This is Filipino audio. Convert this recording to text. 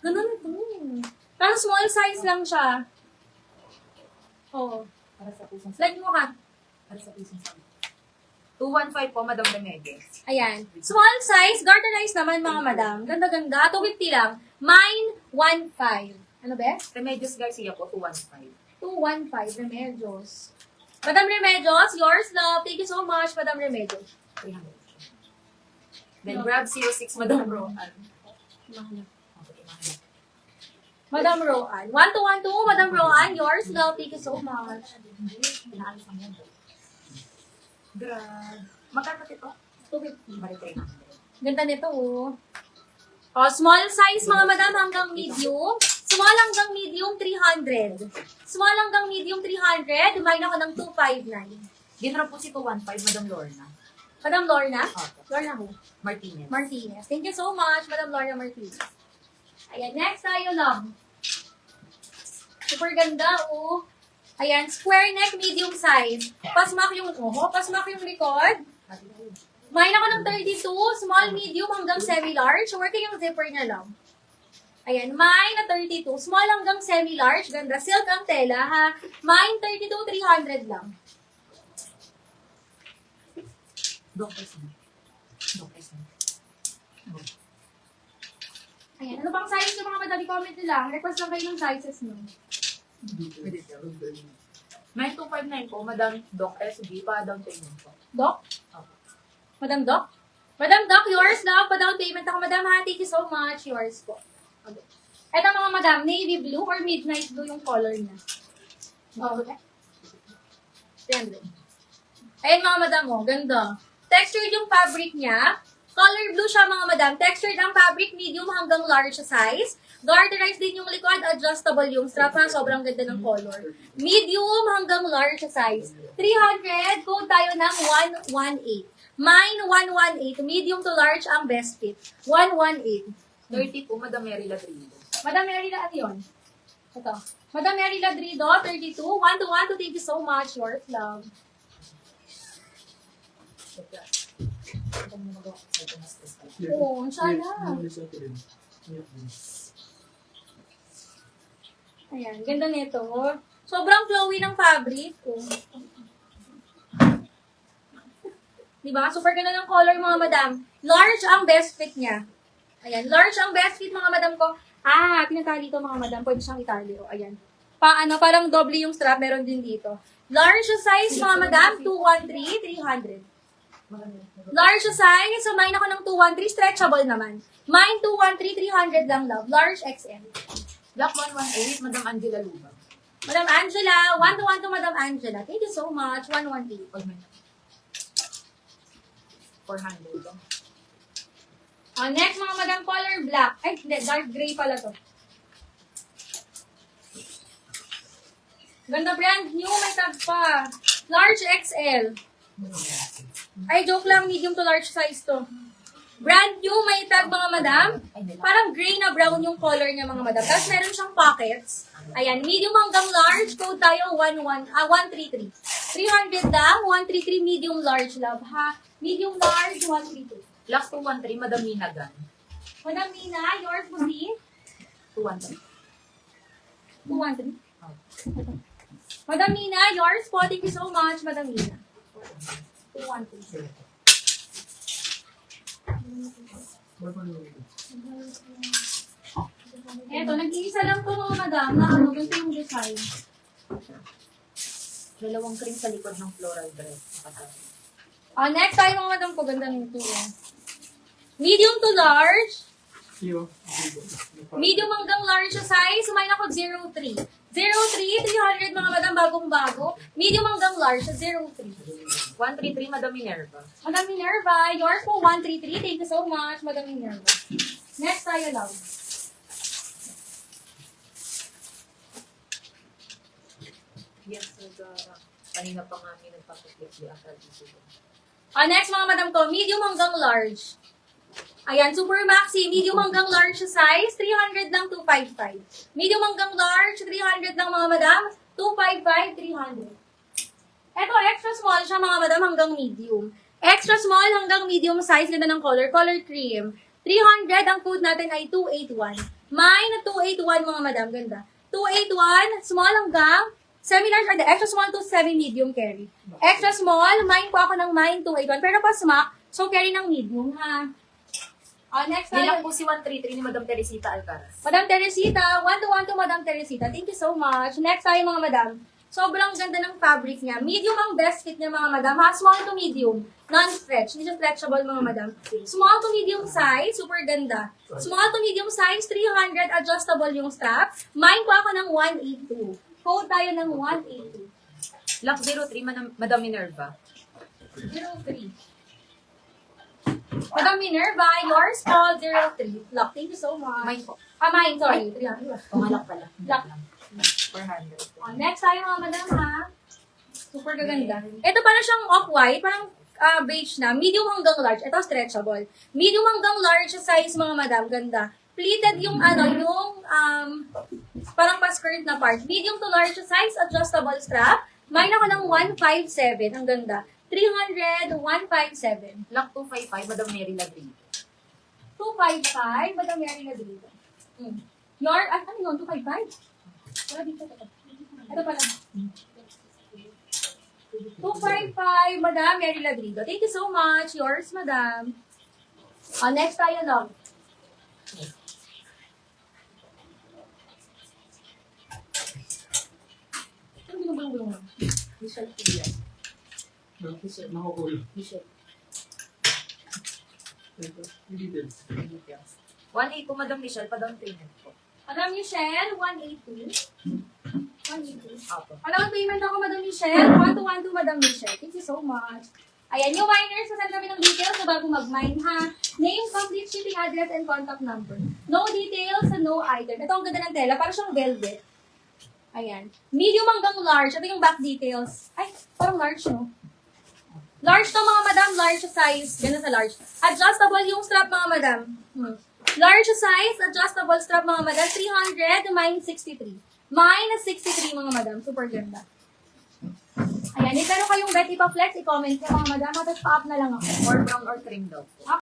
Ganun ito. Parang small size lang siya. Oo. Para sa pusong Slide mo ka. Para sa pusong 215 po, Madam Remedios. Ayan. Small size, garterized naman mga madam. Ganda-ganda. 250 lang. Mine, 1.5. Ano ba? Remedios Garcia po, 215. 215. Remedios. Madam Remedios, yours love. Thank you so much, Madam Remedios. 300. Then Brad 06, Madam Roan. Madam Roan. 1212, Madam Roan, yours love. Thank you so much. Pinaalis ang yan. Grab. Magkano ito? 250. Balik 300. Ganda nito, oh. Oh, small size mga madam hanggang medium. Small hanggang medium, 300. Small hanggang medium, 300. Dumain ako ng 259. Ginro po si 215, Madam Lorna. Madam Lorna? Opo. Lorna who? Martinez. Martinez. Thank you so much, Madam Lorna Martinez. Ayan, next tayo, love. Super ganda, oh. Ayan, square neck, medium size. Pasmak yung likod. Main ako ng 32, small, medium, hanggang semi-large. Working yung zipper niya lang. Ayan, mine na 32, small hanggang semi-large. Ganda, silk ang tela, ha. Mine 32, 300 lang. Ayan, ano pang size yung mga madali comment nyo lang? Request lang kayo ng sizes nyo. May 259 po, Madam Doc SB, pa down payment po. Doc? Opo. Madam Doc? Madam Doc, yours na. Pa-down payment ako, Madam, ha. Thank you so much. Yours po. Okay. Eto mga madam, navy blue or midnight blue yung color niya. Oh, okay. 300. Ayan mga madam, oh. Ganda. Textured yung fabric niya. Color blue siya mga madam. Textured ang fabric, medium hanggang large size. Garterized din yung likod, adjustable yung strap na sobrang ganda ng color. Medium hanggang large size. 300, code tayo ng 118. Mine, 118. Medium to large ang best fit. 118. 30 po, Madam Mary Ladrido. Madam Mary, ano yun? Ito. Madam Mary Ladrido, 32. 1 thank you so much. Yours, love. Oo, sana. Ayan, ganda nito. Sobrang flowy ng fabric. Oh. Diba? Super ganda ng color, mga madam. Large ang best fit niya. Ayan, large ang best fit, mga madam ko. Pinatali ko, mga madam. Pwede siyang itali. O, ayan. Parang doble yung strap. Meron din dito. Large size, mga madam. 213, 300. Large size. So, mine ako ng 213. Stretchable naman. Mine, 213, 300 lang, love. Large XL. Black 118, Madam Angela Luba. Madam Angela, 1 to Madam Angela. Thank you so much. 118. 400 lang. Next, mga madam, color black. Ay, hindi, dark gray pala to. Ganda brand new, may tag pa. Large XL. Ay, joke lang, medium to large size to. Brand new, may tag, mga madam. Parang gray na brown yung color niya, mga madam. Tapos meron siyang pockets. Ayan, medium hanggang large. Code tayo, 133. 300 lang, 133 medium large, love, ha? Medium large, 133. Last 213, Madam Minagan. Madam Nina, yours mo si? 213. 213. Madam Nina, yours po. Thank you so much, Madam Nina. 213. Eto, nag-iisa lang po mga madam na ganito yung design. Dalawang cream sa likod ng floral dress. Next tayo mga madam ko, ganda nito. Medium to large. Medium hanggang large size. Sumayin ako 03. 03, 300 mga madam, bagong-bago. Medium hanggang large, 03. 133, Madam Minerva. Madam Minerva, yours po 133. Thank you so much, Madam Minerva. Next tayo, love. Yes, kanina pa nga kami nagpapaklik di akal dito. Next mga madam ko, medium hanggang large. Ayan, super maxi, medium hanggang large size, 300 lang, 255. Medium hanggang large, 300 lang mga madam, 255, 300. Eto, extra small siya mga madam hanggang medium. Extra small hanggang medium size, ganda ng color, color cream. 300, ang code natin ay 281. Mine na 281 mga madam, ganda. 281, small hanggang semi-large or the extra small to semi-medium carry. Extra small, mine po ako ng mine 281. Pero pa smack, so carry ng medium ha. Next Nilang tayo. po si 133 ni Madam Teresita Alcaraz. Madam Teresita, 1-1 to Madam Teresita. Thank you so much. Next tayo mga madam. Sobrang ganda ng fabric niya. Medium ang best fit niya mga madam. Ha? Small to medium. Non-stretch. Hindi siya stretchable mga madam. Small to medium size. Super ganda. Small to medium size. 300. Adjustable yung strap. Mine po ako ng 182. Code tayo ng 182. Lock 03, Madam Minerva. 03. Madam Minerva, yours all 03. Lock. Thank you so much. Mine po. Mine. Sorry. 300. O, lock pala. Lock. 400. Next tayo mga madam ha. Super gaganda. Ito parang siyang off-white, parang beige na. Medium hanggang large. Ito stretchable. Medium hanggang large size mga madam. Ganda. Pleated yung parang pa-skirt na part. Medium to large size, adjustable strap. Mine ako ng 157. Ang ganda. 300, 157. Lock 255, Madam Mary Ladrido. 255, Madam Mary Ladrido. Ano yun? 255? Wala dito. Ito pala. 255, Madam Mary Ladrido. Thank you so much. Yours, Madam. Next tayo lang. Ano binubulong-bulong mo? Michelle Pia. Nakakulo. Michelle. Hindi din. 1.8 po, Madam Michelle, pa down payment po. Madam Michelle, 182. 182. Apo. Down payment ako, Madam Michelle. 1212, Madam Michelle. Thank you so much. Ayan, yung miners, sasend kami ng details na bago mag-mine, ha? Name, complete shipping address, and contact number. No details and no item. Ito ang ganda ng tela. Parang siyang velvet. Ayan. Medium hanggang large. Ito yung back details. Ay, parang large, no? Large to, mga madam. Large size. Ganun sa large. Adjustable yung strap, mga madam. Large size, adjustable strap, mga madam. 300, mine 63. Mine 63, mga madam. Super ganda. Ayan, if meron kayong bet ipa-flex, i-comment nyo, mga madam. Tapos pa-up na lang ako. Or brown or cream daw po.